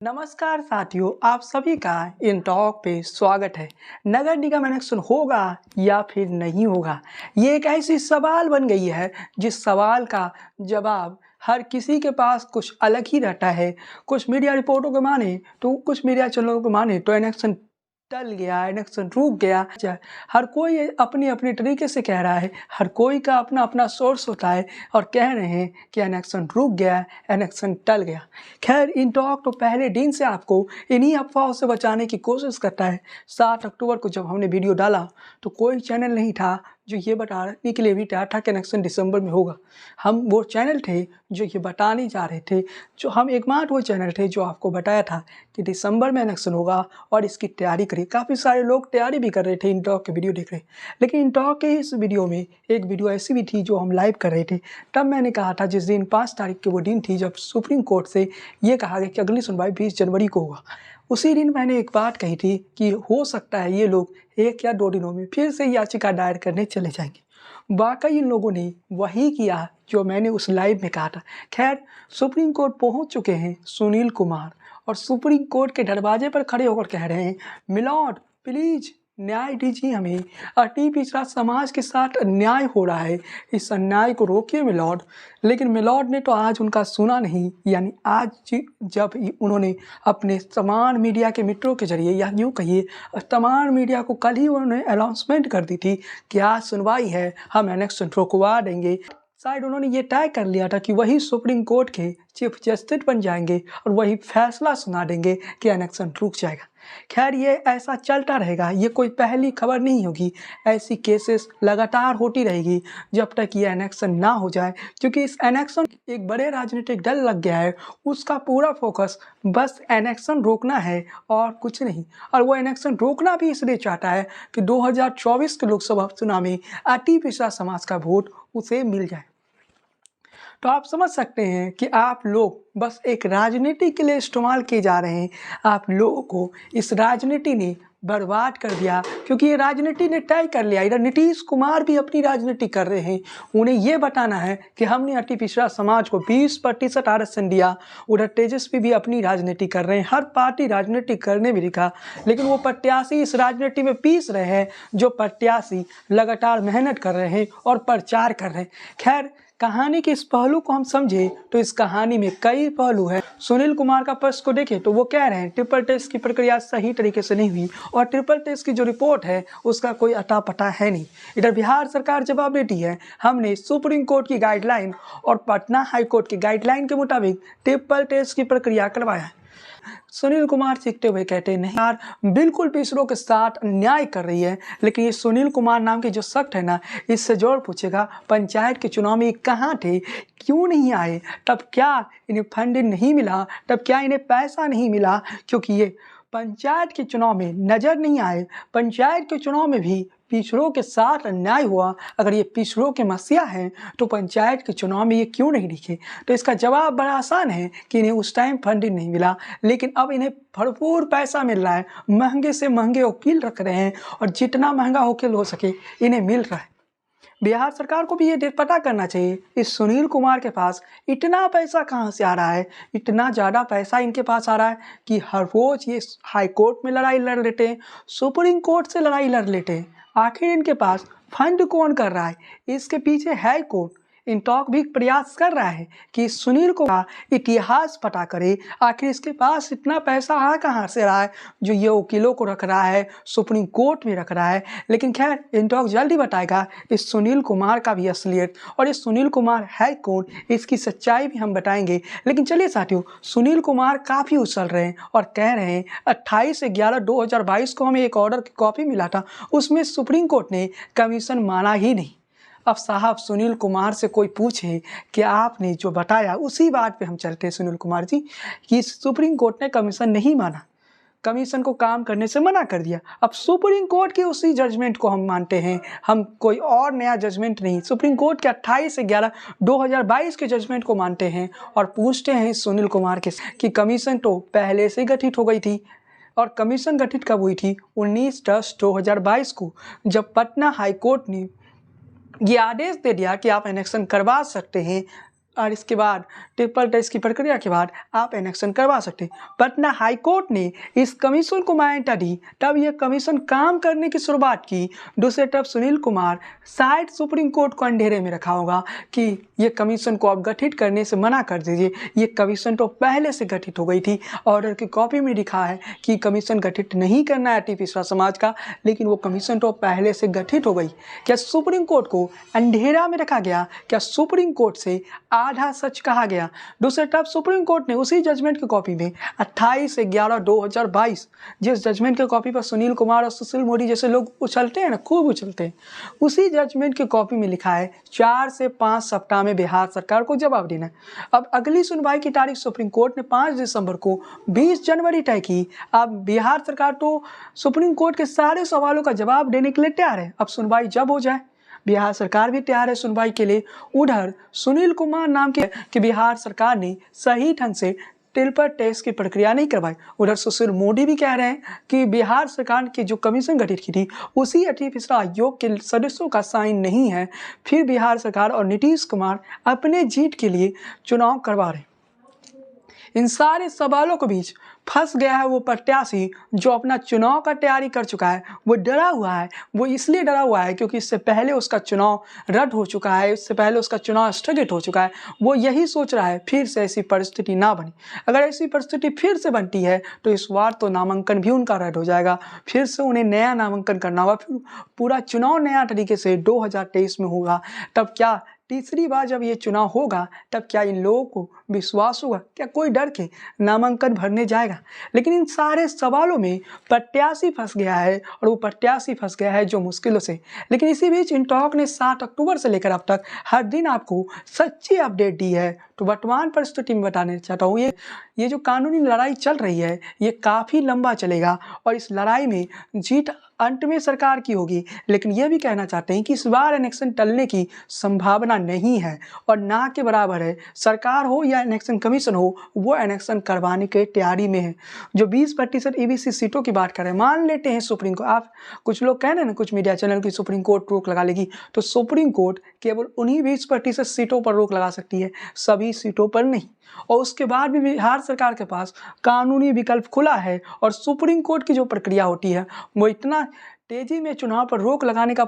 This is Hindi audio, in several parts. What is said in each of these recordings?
नमस्कार साथियों, आप सभी का इन टॉक पे स्वागत है। नगर निगम इलेक्शन होगा या फिर नहीं होगा, ये एक ऐसी सवाल बन गई है जिस सवाल का जवाब हर किसी के पास कुछ अलग ही रहता है। कुछ मीडिया रिपोर्टों को माने तो कुछ मीडिया चैनलों को माने तो इलेक्शन टल गया, इलेक्शन रुक गया। हर कोई अपनी अपनी तरीके से कह रहा है, हर कोई का अपना अपना सोर्स होता है और कह रहे हैं कि इलेक्शन रुक गया, इलेक्शन टल गया। खैर, इन टॉक तो पहले दिन से आपको इन्हीं अफवाहों से बचाने की कोशिश करता है। 7 अक्टूबर को जब हमने वीडियो डाला तो कोई चैनल नहीं था जो ये बताने के लिए भी तैयार था कि इलेक्शन दिसंबर में होगा। हम वो चैनल थे जो ये बताने जा रहे थे, जो हम एकमात्र वो चैनल थे जो आपको बताया था कि दिसंबर में इलेक्शन होगा और इसकी तैयारी करिए। काफ़ी सारे लोग तैयारी भी कर रहे थे, इन टॉक के वीडियो देख रहे। लेकिन इन टॉक के इस वीडियो में एक वीडियो ऐसी भी थी जो हम लाइव कर रहे थे। तब मैंने कहा था, जिस दिन 5 तारीख की वो दिन थी जब सुप्रीम कोर्ट से ये कहा गया कि अगली सुनवाई 20 जनवरी को होगा। उसी दिन मैंने एक बात कही थी कि हो सकता है ये लोग 1 या 2 दिनों में फिर से याचिका दायर करने चले जाएंगे। वाकई इन लोगों ने वही किया जो मैंने उस लाइव में कहा था। खैर, सुप्रीम कोर्ट पहुंच चुके हैं सुनील कुमार और सुप्रीम कोर्ट के दरवाजे पर खड़े होकर कह रहे हैं, मिलॉर्ड प्लीज न्याय दीजिए हमें, अति पिछड़ा समाज के साथ अन्याय हो रहा है, इस अन्याय को रोकिए मिलॉर्ड। लेकिन मिलॉर्ड ने तो आज उनका सुना नहीं। यानी आज जब उन्होंने अपने तमाम मीडिया के मित्रों के जरिए, या यूँ कहिए तमाम मीडिया को कल ही उन्होंने अनाउंसमेंट कर दी थी कि आज सुनवाई है, हम इलेक्शन रुकवा देंगे। शायद उन्होंने ये तय कर लिया था कि वही सुप्रीम कोर्ट के चीफ जस्टिस बन जाएंगे और वही फैसला सुना देंगे कि इलेक्शन रुक जाएगा। खैर, ये ऐसा चलता रहेगा, ये कोई पहली खबर नहीं होगी। ऐसी केसेस लगातार होती रहेगी जब तक ये इलेक्शन ना हो जाए, क्योंकि इस इलेक्शन एक बड़े राजनीतिक दल लग गया है, उसका पूरा फोकस बस इलेक्शन रोकना है और कुछ नहीं। और वो इलेक्शन रोकना भी इसलिए चाहता है कि 2024 के लोकसभा चुनाव में अति पिछड़ा समाज का वोट उसे मिल जाए। तो आप समझ सकते हैं कि आप लोग बस एक राजनीति के लिए इस्तेमाल किए जा रहे हैं। आप लोगों को इस राजनीति ने बर्बाद कर दिया, क्योंकि ये राजनीति ने तय कर लिया। इधर नीतीश कुमार भी अपनी राजनीति कर रहे हैं, उन्हें ये बताना है कि हमने अति पिछड़ा समाज को 20% आरक्षण दिया। उधर तेजस्वी भी अपनी राजनीति कर रहे हैं, हर पार्टी राजनीति करने भी लिखा, लेकिन वो प्रत्याशी इस राजनीति में पीस रहे हैं जो प्रत्याशी लगातार मेहनत कर रहे हैं और प्रचार कर रहे हैं। खैर, कहानी के इस पहलू को हम समझे तो इस कहानी में कई पहलू है। सुनील कुमार का पक्ष को देखें तो वो कह रहे हैं ट्रिपल टेस्ट की प्रक्रिया सही तरीके से नहीं हुई और ट्रिपल टेस्ट की जो रिपोर्ट है उसका कोई अता पता है नहीं। इधर बिहार सरकार जवाब देती है, हमने सुप्रीम कोर्ट की गाइडलाइन और पटना हाई कोर्ट की गाइडलाइन के मुताबिक ट्रिपल टेस्ट की प्रक्रिया करवाया है। सुनील कुमार सीखते हुए कहते हैं, नहीं यार, बिल्कुल पिछड़ों के साथ अन्याय कर रही है। लेकिन ये सुनील कुमार नाम के जो शख्स है ना, इससे जोड़ पूछेगा पंचायत के चुनाव में कहाँ थे, क्यों नहीं आए, तब क्या इन्हें फंडिंग नहीं मिला, तब क्या इन्हें पैसा नहीं मिला, क्योंकि ये पंचायत के चुनाव में नजर नहीं आए। पंचायत के चुनाव में भी पिछड़ों के साथ अन्याय हुआ। अगर ये पिछड़ों के मसीहा हैं तो पंचायत के चुनाव में ये क्यों नहीं दिखे? तो इसका जवाब बड़ा आसान है कि इन्हें उस टाइम फंडिंग नहीं मिला, लेकिन अब इन्हें भरपूर पैसा मिल रहा है। महंगे से महंगे वकील रख रहे हैं और जितना महंगा वकील हो सके इन्हें मिल रहा है। बिहार सरकार को भी ये पता करना चाहिए इस सुनील कुमार के पास इतना पैसा कहाँ से आ रहा है। इतना ज़्यादा पैसा इनके पास आ रहा है कि हर रोज़ ये हाई कोर्ट में लड़ाई लड़ लेते हैं, सुप्रीम कोर्ट से लड़ाई लड़ लेते हैं। आखिर इनके पास फंड कौन कर रहा है? इसके पीछे है कौन? इन टॉक भी प्रयास कर रहा है कि सुनील को इतिहास पता करे, आखिर इसके पास इतना पैसा आ कहाँ से रहा है जो ये वकीलों को रख रहा है, सुप्रीम कोर्ट में रख रहा है। लेकिन खैर, इन टॉक जल्दी बताएगा इस सुनील कुमार का भी असलियत और इस सुनील कुमार है कौन, इसकी सच्चाई भी हम बताएंगे। लेकिन चलिए साथियों, सुनील कुमार काफ़ी उछल रहे हैं और कह रहे हैं 28/11/2022 को हमें एक ऑर्डर की कॉपी मिला था, उसमें सुप्रीम कोर्ट ने कमीशन माना ही नहीं। अब साहब, सुनील कुमार से कोई पूछे कि आपने जो बताया उसी बात पे हम चलते हैं सुनील कुमार जी, कि सुप्रीम कोर्ट ने कमीशन नहीं माना, कमीशन को काम करने से मना कर दिया। अब सुप्रीम कोर्ट के उसी जजमेंट को हम मानते हैं, हम कोई और नया जजमेंट नहीं, सुप्रीम कोर्ट के 28/11/2022 के जजमेंट को मानते हैं और पूछते हैं सुनील कुमार के कि कमीशन तो पहले से गठित हो गई थी। और कमीशन गठित कब हुई थी? 19/10/2022 को, जब पटना हाई कोर्ट ने ये आदेश दे दिया कि आप इलेक्शन करवा सकते हैं और इसके बाद ट्रिपल टेस्ट की प्रक्रिया के बाद आप एनेक्शन करवा सकते हैं। पटना हाईकोर्ट ने इस कमीशन को मान्यता दी, तब यह कमीशन काम करने की शुरुआत की। दूसरे तरफ सुनील कुमार शायद सुप्रीम कोर्ट को अंधेरे में रखा होगा कि ये कमीशन को आप गठित करने से मना कर दीजिए, ये कमीशन तो पहले से गठित हो गई थी। ऑर्डर की कॉपी में लिखा है कि कमीशन गठित नहीं करना है पिछड़ा समाज का, लेकिन वो कमीशन तो पहले से गठित हो गई। क्या सुप्रीम कोर्ट को अंधेरा में रखा गया? क्या सुप्रीम कोर्ट से आधा सच कहा गया? दूसरे तरफ सुप्रीम कोर्ट ने उसी जजमेंट की कॉपी में 28/11/2022, जिस जजमेंट की कॉपी पर सुनील कुमार और सुशील मोदी जैसे लोग उछलते हैं ना, खूब उछलते हैं, उसी जजमेंट की कॉपी में लिखा है 4 से 5 सप्ताह में बिहार सरकार को जवाब देना है। अब अगली सुनवाई की तारीख सुप्रीम कोर्ट ने 5 दिसंबर को 20 जनवरी तय की। अब बिहार सरकार तो सुप्रीम कोर्ट के सारे सवालों का जवाब देने के लिए तैयार है। अब सुनवाई जब हो जाए, बिहार सरकार भी तैयार है सुनवाई के लिए। उधर सुनील कुमार नाम के कि बिहार सरकार ने सही ढंग से ट्रिपल टेस्ट की प्रक्रिया नहीं करवाई। उधर सुशील मोदी भी कह रहे हैं कि बिहार सरकार की जो कमीशन गठित की थी उसी अति पिछड़ा आयोग के सदस्यों का साइन नहीं है, फिर बिहार सरकार और नीतीश कुमार अपने जीत के लिए चुनाव करवा रहे। इन सारे सवालों के बीच फंस गया है वो प्रत्याशी जो अपना चुनाव का तैयारी कर चुका है। वो डरा हुआ है, वो इसलिए डरा हुआ है क्योंकि इससे पहले उसका चुनाव रद्द हो चुका है, इससे पहले उसका चुनाव स्थगित हो चुका है। वो यही सोच रहा है फिर से ऐसी परिस्थिति ना बने। अगर ऐसी परिस्थिति फिर से बनती है तो इस बार तो नामांकन भी उनका रद्द हो जाएगा, फिर से उन्हें नया नामांकन करना होगा, फिर पूरा चुनाव नया तरीके से 2023 में होगा। तब क्या तीसरी बार जब ये चुनाव होगा तब क्या इन लोगों को विश्वास होगा? क्या कोई डर के नामांकन भरने जाएगा? लेकिन इन सारे सवालों में प्रत्याशी फंस गया है, और वो प्रत्याशी फंस गया है जो मुश्किलों से। लेकिन इसी बीच इंटॉक ने 7 अक्टूबर से लेकर अब तक हर दिन आपको सच्ची अपडेट दी है। तो वर्तमान परिस्थिति में बताना चाहता हूँ, ये जो कानूनी लड़ाई चल रही है ये काफ़ी लंबा चलेगा, और इस लड़ाई में जीत अंत में सरकार की होगी। लेकिन ये भी कहना चाहते हैं कि इस बार इलेक्शन टलने की संभावना नहीं है, और ना के बराबर है। सरकार हो या इलेक्शन कमीशन हो, वो इलेक्शन करवाने के तैयारी में है। जो 20% ईबीसी सीटों की बात करें, मान लेते हैं सुप्रीम कोर्ट, आप कुछ लोग कह रहे हैं ना, कुछ मीडिया चैनल की सुप्रीम कोर्ट रोक लगा लेगी, तो सुप्रीम कोर्ट केवल उन्हीं 20% सीटों पर रोक लगा सकती है, सभी सीटों पर नहीं। और उसके बाद भी बिहार सरकार के पास कानूनी विकल्प खुला है, और सुप्रीम कोर्ट की जो प्रक्रिया होती है वो इतना तेजी में चुनाव पर रोक लगाने का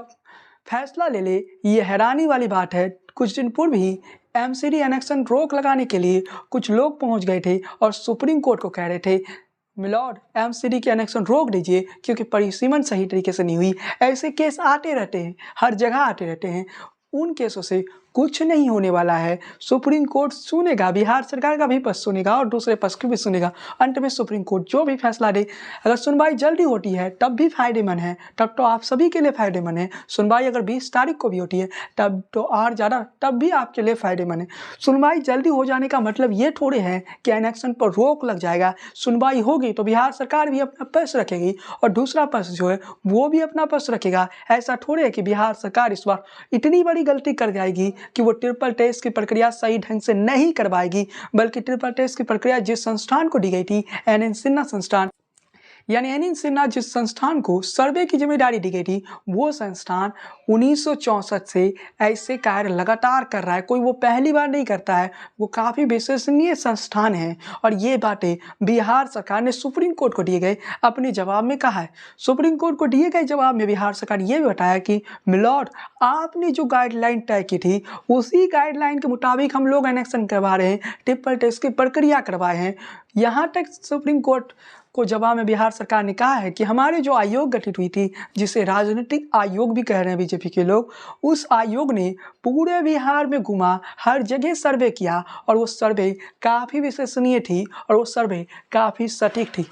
फैसला ले ले, ये हैरानी वाली बात है। कुछ दिन पूर्व ही एमसीडी इलेक्शन रोक लगाने के लिए कुछ लोग पहुंच गए थे और सुप्रीम कोर्ट को कह रहे थे, मिलॉर्ड एमसीडी के इलेक्शन रोक दीजिए क्योंकि परिसीमन सही तरीके से नहीं हुई। ऐसे केस आते रहते हैं, हर जगह आते रहते हैं। उन केसों से कुछ नहीं होने वाला है। सुप्रीम कोर्ट सुनेगा, बिहार सरकार का भी पक्ष सुनेगा और दूसरे पक्ष को भी सुनेगा। अंत में सुप्रीम कोर्ट जो भी फैसला दे, अगर सुनवाई जल्दी होती है तब भी फायदेमंद है, तब तो आप सभी के लिए फायदेमंद है। सुनवाई अगर 20 तारीख को भी होती है तब तो और ज़्यादा, तब भी आपके लिए फायदेमंद है। सुनवाई जल्दी हो जाने का मतलब ये थोड़े है कि इलेक्शन पर रोक लग जाएगा। सुनवाई होगी तो बिहार सरकार भी अपना पक्ष रखेगी और दूसरा पक्ष जो है वो भी अपना पक्ष रखेगा। ऐसा थोड़े है कि बिहार सरकार इस बार इतनी बड़ी गलती कर जाएगी कि वो ट्रिपल टेस्ट की प्रक्रिया सही ढंग से नहीं करवाएगी, बल्कि ट्रिपल टेस्ट की प्रक्रिया जिस संस्थान को दी गई थी, एन सिन्हा संस्थान, यानी एन सिन्हा जिस संस्थान को सर्वे की जिम्मेदारी दी गई थी, वो संस्थान 1964 से ऐसे कार्य लगातार कर रहा है। कोई वो पहली बार नहीं करता है, वो काफ़ी विश्वसनीय संस्थान है। और ये बातें बिहार सरकार ने सुप्रीम कोर्ट को दिए गए अपने जवाब में कहा है। सुप्रीम कोर्ट को दिए गए जवाब में बिहार सरकार ये भी बताया कि मिलॉर्ड, आपने जो गाइडलाइन तय की थी उसी गाइडलाइन के मुताबिक हम लोग इलेक्शन करवा रहे हैं, ट्रिपल टेस्ट की प्रक्रिया करवाए हैं। यहाँ तक सुप्रीम कोर्ट को जवाब में बिहार सरकार ने कहा है कि हमारे जो आयोग गठित हुई थी, जिसे राजनीतिक आयोग भी कह रहे हैं बीजेपी के लोग, उस आयोग ने पूरे बिहार में घुमा, हर जगह सर्वे किया, और वो सर्वे काफ़ी विश्वसनीय थी और वो सर्वे काफ़ी सटीक थी।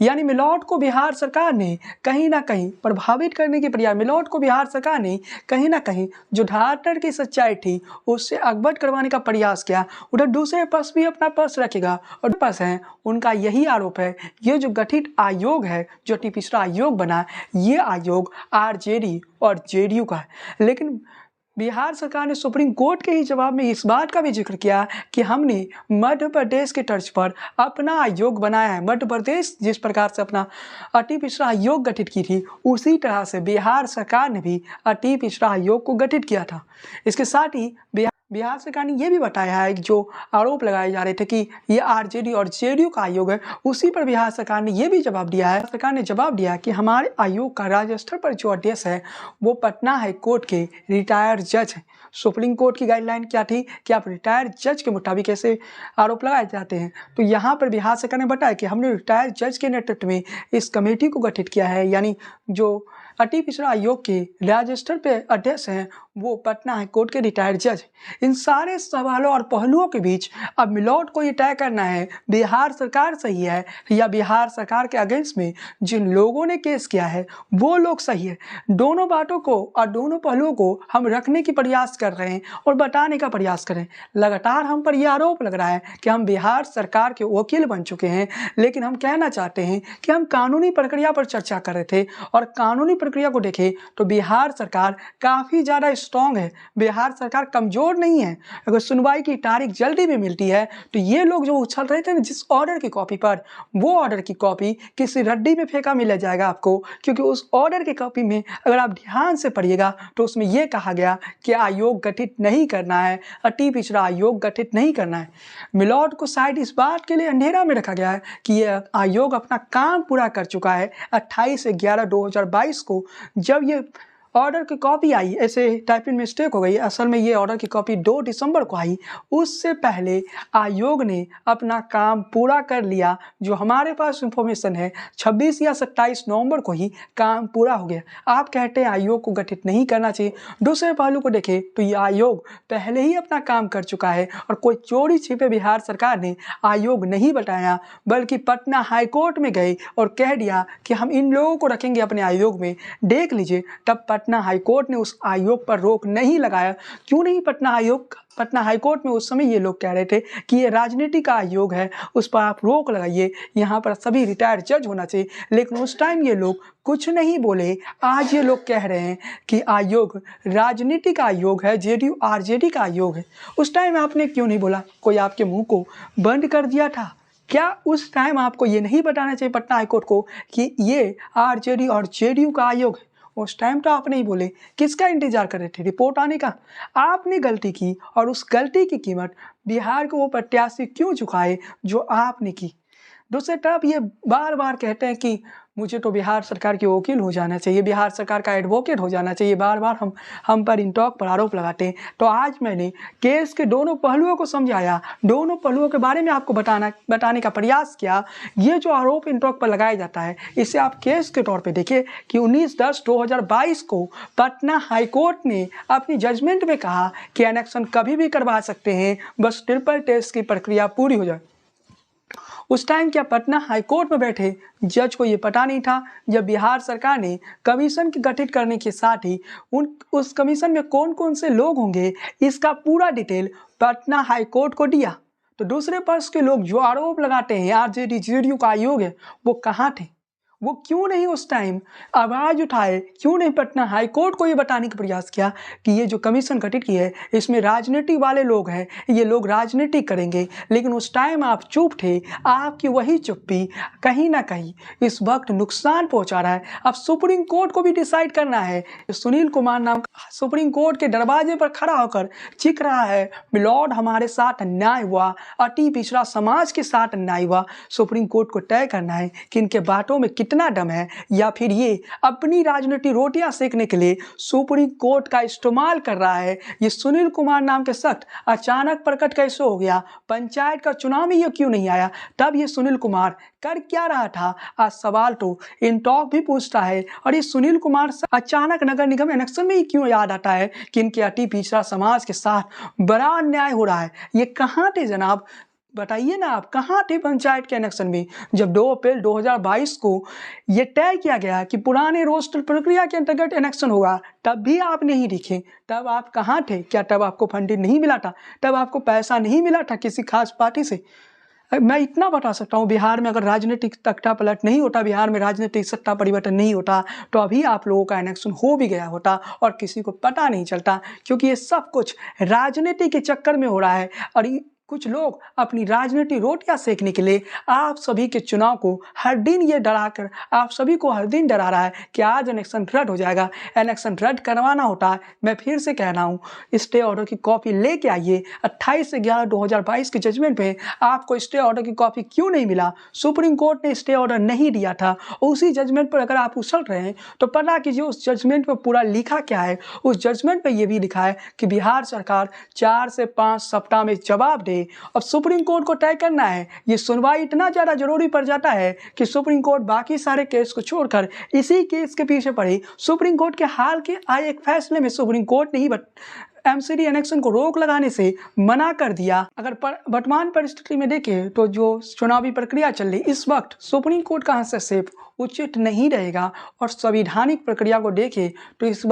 यानी मिलॉर्ड को बिहार सरकार ने कहीं ना कहीं प्रभावित करने की प्रयास, मिलॉर्ड को बिहार सरकार ने कहीं ना कहीं जो धारतर की सच्चाई थी उससे अवगत करवाने का प्रयास किया। उधर दूसरे पक्ष भी अपना पक्ष रखेगा, और पक्ष है उनका यही आरोप है, ये जो गठित आयोग है, जो अति पिछड़ा आयोग बना, ये आयोग आरजेडी और जेडीयू का है। लेकिन बिहार सरकार ने सुप्रीम कोर्ट के ही जवाब में इस बात का भी जिक्र किया कि हमने मध्य प्रदेश के तर्ज पर अपना आयोग बनाया है। मध्य प्रदेश जिस प्रकार से अपना अति पिछड़ा आयोग गठित की थी, उसी तरह से बिहार सरकार ने भी अति पिछड़ा आयोग को गठित किया था। इसके साथ ही बिहार बिहार सरकार ने ये भी बताया है कि जो आरोप लगाए जा रहे थे कि ये आरजेडी और जेडीयू का आयोग है, उसी पर बिहार सरकार ने ये भी जवाब दिया है। सरकार ने जवाब दिया कि हमारे आयोग का राज्य स्तर पर जो अध्यक्ष है वो पटना हाई कोर्ट के रिटायर्ड जज हैं। सुप्रीम कोर्ट की गाइडलाइन क्या थी कि आप रिटायर्ड जज के मुताबिक ऐसे आरोप लगाए जाते हैं। तो यहाँ पर बिहार सरकार ने बताया कि हमने रिटायर्ड जज के नेतृत्व में इस कमेटी को गठित किया है, यानी जो अति पिछड़ा आयोग के राज्य स्तर पे अध्यक्ष हैं वो पटना हाई कोर्ट के रिटायर्ड जज। इन सारे सवालों और पहलुओं के बीच अब मिलोट को ये तय करना है बिहार सरकार सही है या बिहार सरकार के अगेंस्ट में जिन लोगों ने केस किया है वो लोग सही है। दोनों बातों को और दोनों पहलुओं को हम रखने की प्रयास कर रहे हैं और बताने का प्रयास कर रहे हैं। लगातार हम पर यह आरोप लग रहा है कि हम बिहार सरकार के वकील बन चुके हैं, लेकिन हम कहना चाहते हैं कि हम कानूनी प्रक्रिया पर चर्चा कर रहे थे और कानूनी प्रक्रिया को देखें तो बिहार सरकार काफ़ी ज़्यादा स्ट्रॉन्ग है, बिहार सरकार कमज़ोर नहीं है। अगर सुनवाई की तारीख जल्दी भी मिलती है तो ये लोग जो उछल रहे थे ना जिस ऑर्डर की कॉपी पर, वो ऑर्डर की कॉपी किसी रद्दी में फेंका मिल जाएगा आपको, क्योंकि उस ऑर्डर की कॉपी में अगर आप ध्यान से पढ़िएगा तो उसमें यह कहा गया कि आयोग गठित नहीं करना है, अति पिछड़ा आयोग गठित नहीं करना है। मिलोट को शायद इस बात के लिए अंधेरा में रखा गया है कि यह आयोग अपना काम पूरा कर चुका है। 28/11/2022 को जब ये ऑर्डर की कॉपी आई, ऐसे टाइपिंग मिस्टेक हो गई, असल में ये ऑर्डर की कॉपी 2 दिसंबर को आई। उससे पहले आयोग ने अपना काम पूरा कर लिया। जो हमारे पास इंफॉर्मेशन है 26 या 27 नवंबर को ही काम पूरा हो गया। आप कहते हैं आयोग को गठित नहीं करना चाहिए, दूसरे पहलू को देखें तो ये आयोग पहले ही अपना काम कर चुका है और कोई चोरी छिपे बिहार सरकार ने आयोग नहीं बताया, बल्कि पटना हाईकोर्ट में गए और कह दिया कि हम इन लोगों को रखेंगे अपने आयोग में, देख लीजिए। तब पटना हाईकोर्ट ने उस आयोग पर रोक नहीं लगाया। क्यों नहीं? पटना हाईकोर्ट में उस समय ये लोग कह रहे थे कि ये राजनीति का आयोग है, उस पर आप रोक लगाइए, यहाँ पर सभी रिटायर्ड जज होना चाहिए। लेकिन उस टाइम ये लोग कुछ नहीं बोले। आज ये लोग कह रहे हैं कि आयोग राजनीति का आयोग है, जेडीयू आरजेडी का आयोग है। उस टाइम आपने क्यों नहीं बोला? कोई आपके मुंह को बंद कर दिया था क्या? उस टाइम आपको ये नहीं बताना चाहिए पटना हाईकोर्ट को कि ये आरजेडी और जेडीयू का आयोग है? उस टाइम तो आप नहीं बोले। किसका इंतजार कर रहे थे? रिपोर्ट आने का। आपने गलती की और उस गलती की कीमत बिहार को वो प्रत्याशी क्यों चुकाए जो आपने की। दूसरी तरफ ये बार बार कहते हैं कि मुझे तो बिहार सरकार के वकील हो जाना चाहिए, बिहार सरकार का एडवोकेट हो जाना चाहिए। बार बार हम पर इंटॉक पर आरोप लगाते हैं। तो आज मैंने केस के दोनों पहलुओं को समझाया, दोनों पहलुओं के बारे में आपको बताने का प्रयास किया। ये जो आरोप इंटॉक पर लगाया जाता है इसे आप केस के तौर पर देखिए कि 19/10/2022 को पटना हाईकोर्ट ने अपनी जजमेंट में कहा कि एनेक्शन कभी भी करवा सकते हैं, बस ट्रिपल टेस्ट की प्रक्रिया पूरी हो जाए। उस टाइम क्या पटना हाईकोर्ट में बैठे जज को ये पता नहीं था? जब बिहार सरकार ने कमीशन की गठित करने के साथ ही उस कमीशन में कौन कौन से लोग होंगे इसका पूरा डिटेल पटना हाईकोर्ट को दिया। तो दूसरे पक्ष के लोग जो आरोप लगाते हैं आरजेडी जेडीयू का आयोग है, वो कहाँ थे? वो क्यों नहीं उस टाइम आवाज़ उठाए? क्यों नहीं पटना हाईकोर्ट को ये बताने का प्रयास किया कि ये जो कमीशन गठित की है इसमें राजनीति वाले लोग हैं, ये लोग राजनीति करेंगे? लेकिन उस टाइम आप चुप थे। आपकी वही चुप्पी कहीं ना कहीं इस वक्त नुकसान पहुंचा रहा है। अब सुप्रीम कोर्ट को भी डिसाइड करना है। सुनील कुमार नाम का सुप्रीम कोर्ट के दरवाजे पर खड़ा होकर चीख रहा है, मिलॉर्ड हमारे साथ अन्याय हुआ, अति पिछड़ा समाज के साथ अन्याय हुआ। सुप्रीम कोर्ट को तय करना है कि इनके बातों में कितना दम है, या फिर ये अपनी राजनीति रोटियां सेकने के लिए सुप्रीम कोर्ट का इस्तेमाल कर रहा है। ये सुनील कुमार नाम के शख्स अचानक प्रकट कैसे हो गया? पंचायत का चुनाव में ये क्यों नहीं आया? तब ये सुनील कुमार कर क्या रहा था? आज सवाल तो इंटॉक भी पूछता है। और ये सुनील कुमार अचानक नगर निगम इलेक्शन में ही क्यों याद आता है कि इनके अति पिछड़ा समाज के साथ बड़ा अन्याय हो रहा है? ये कहाँ थे जनाब? बताइए ना, आप कहाँ थे पंचायत के इलेक्शन में जब 2 अप्रैल 2022 को ये तय किया गया कि पुराने रोस्टर प्रक्रिया के अंतर्गत इलेक्शन होगा? तब भी आप नहीं दिखे। तब आप कहाँ थे? क्या तब आपको फंडिंग नहीं मिला था? तब आपको पैसा नहीं मिला था किसी खास पार्टी से? मैं इतना बता सकता हूँ, बिहार में अगर राजनीतिक तख्ता पलट नहीं होता, बिहार में राजनीतिक सत्ता परिवर्तन नहीं होता, तो अभी आप लोगों का इलेक्शन हो भी गया होता और किसी को पता नहीं चलता, क्योंकि ये सब कुछ राजनीति के चक्कर में हो रहा है। और कुछ लोग अपनी राजनीति रोटियां सेकने के लिए आप सभी के चुनाव को हर दिन ये डराकर आप सभी को हर दिन डरा रहा है कि आज इलेक्शन रद्द हो जाएगा। इलेक्शन रद्द करवाना होता है, मैं फिर से कह रहा हूँ, स्टे ऑर्डर की कॉपी लेके आइए। 28/11/2022 के जजमेंट पे आपको स्टे ऑर्डर की कॉपी क्यों नहीं मिला? सुप्रीम कोर्ट ने स्टे ऑर्डर नहीं दिया था। उसी जजमेंट पर अगर आप उछल रहे हैं तो पता कीजिए उस जजमेंट पर पूरा लिखा क्या है। उस जजमेंट पर यह भी लिखा है कि बिहार सरकार 4 से 5 सप्ताह में जवाब दे। अब सुप्रीम कोर्ट को तय करना है। ये सुनवाई इतना ज़्यादा जरूरी पड़ जाता है कि सुप्रीम कोर्ट बाकी सारे केस को छोड़कर इसी केस के पीछे पड़े। सुप्रीम कोर्ट के हाल के आए एक फैसले में सुप्रीम कोर्ट ने ही एमसीडी एनेक्शन को रोक लगाने से मना कर दिया। अगर वर्तमान परिस्थिति में देखें तो जो चुनावी प्रक्रिया चल रही इस वक्त सुप्रीम कोर्ट का हस्तक्षेप उचित नहीं रहेगा। और संवैधानिक प्रक्रिया को देखें तो इस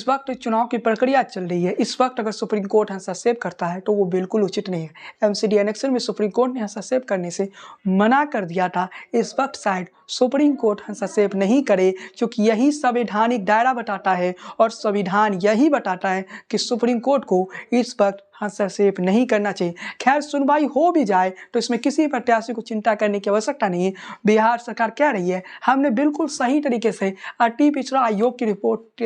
वक्त चुनाव की प्रक्रिया चल रही है। इस वक्त अगर सुप्रीम कोर्ट हस्तक्षेप करता है तो वो बिल्कुल उचित नहीं है। एमसीडी एनेक्शन में सुप्रीम कोर्ट ने हस्तक्षेप करने से मना कर दिया था। इस वक्त शायद सुप्रीम कोर्ट हस्तक्षेप नहीं करे, क्योंकि यही संवैधानिक दायरा बताता है और संविधान यही बताता है कि सुप्रीम कोर्ट को इस वक्त हस्तक्षेप नहीं करना चाहिए। खैर, सुनवाई हो भी जाए तो इसमें किसी प्रत्याशी को चिंता करने की आवश्यकता नहीं है। बिहार सरकार कह रही है हमने बिल्कुल सही तरीके से अति पिछड़ा आयोग की रिपोर्ट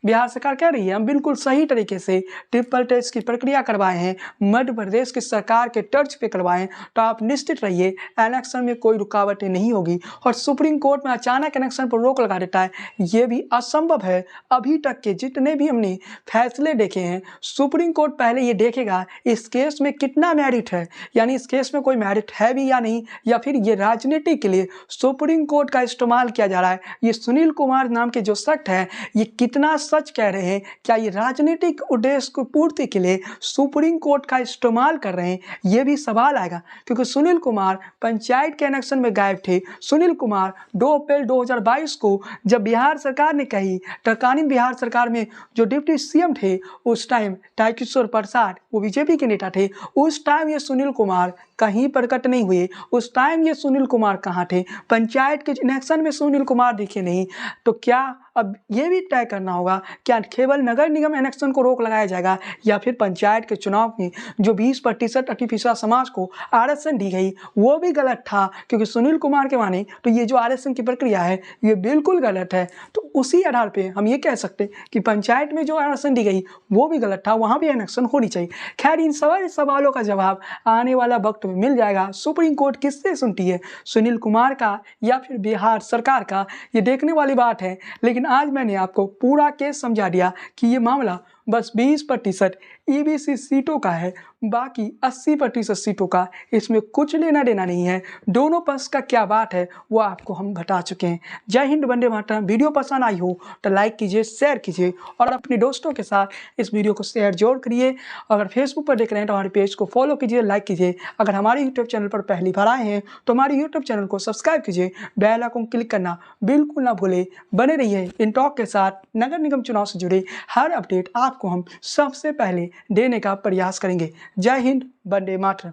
बिहार सरकार कह रही है हम बिल्कुल सही तरीके से ट्रिपल टेस्ट की प्रक्रिया करवाए हैं, मध्य प्रदेश की सरकार के तर्ज पे करवाएं, तो आप निश्चित रहिए इलेक्शन में कोई रुकावटें नहीं होगी। और सुप्रीम कोर्ट में अचानक इलेक्शन पर रोक लगा देता है, ये भी असंभव है। अभी तक के जितने भी हमने फैसले देखे हैं, सुप्रीम कोर्ट पहले ये देखेगा इस केस में कितना मेरिट है, यानी इस केस में कोई मेरिट है भी या नहीं, या फिर ये राजनीति के लिए सुप्रीम कोर्ट का इस्तेमाल किया जा रहा है। ये सुनील कुमार नाम के जो शख्स है ये कितना सच कह रहे हैं, क्या ये राजनीतिक उद्देश्य को पूर्ति के लिए सुप्रीम कोर्ट का इस्तेमाल कर रहे हैं, ये भी सवाल आएगा। क्योंकि सुनील कुमार पंचायत के इलेक्शन में गायब थे। सुनील कुमार 2 अप्रैल 2022 को जब बिहार सरकार ने कही, तत्कालीन बिहार सरकार में जो डिप्टी सीएम थे उस टाइम तारकिशोर प्रसाद, वो बीजेपी के नेता थे, उस टाइम ये सुनील कुमार कहीं प्रकट नहीं हुए। उस टाइम ये सुनील कुमार कहाँ थे? पंचायत के इलेक्शन में सुनील कुमार दिखे नहीं। तो क्या अब ये भी तय करना होगा क्या केवल नगर निगम इलेक्शन को रोक लगाया जाएगा, या फिर पंचायत के चुनाव में जो 20% अति पिछड़ा समाज को आरक्षण दी गई वो भी गलत था? क्योंकि सुनील कुमार के माने तो ये जो आरक्षण की प्रक्रिया है ये बिल्कुल गलत है। तो उसी आधार पे हम ये कह सकते हैं कि पंचायत में जो आरक्षण दी गई वो भी गलत था, वहाँ भी इलेक्शन होनी चाहिए। खैर, इन सभी सवालों का जवाब आने वाला वक्त में मिल जाएगा। सुप्रीम कोर्ट किससे सुनती है, सुनील कुमार का या फिर बिहार सरकार का, ये देखने वाली बात है। लेकिन आज मैंने आपको पूरा केस समझा दिया कि ये मामला बस 20% ईबीसी सीटों का है, बाकी 80% सीटों का इसमें कुछ लेना देना नहीं है। दोनों पक्ष का क्या बात है वो आपको हम बता चुके हैं। जय हिंद, वंदे मातरम। वीडियो पसंद आई हो तो लाइक कीजिए, शेयर कीजिए और अपने दोस्तों के साथ इस वीडियो को शेयर जरूर करिए। अगर फेसबुक पर देख रहे हैं तो हमारे पेज को फॉलो कीजिए, लाइक कीजिए। अगर हमारे यूट्यूब चैनल पर पहली बार आए हैं तो हमारे यूट्यूब चैनल को सब्सक्राइब कीजिए, बेल आइकन क्लिक करना बिल्कुल ना भूले। बने रहिए इन टॉक के साथ। नगर निगम चुनाव से जुड़े हर अपडेट आपको हम सबसे पहले देने का प्रयास करेंगे। जय हिंद, वंदे मातरम।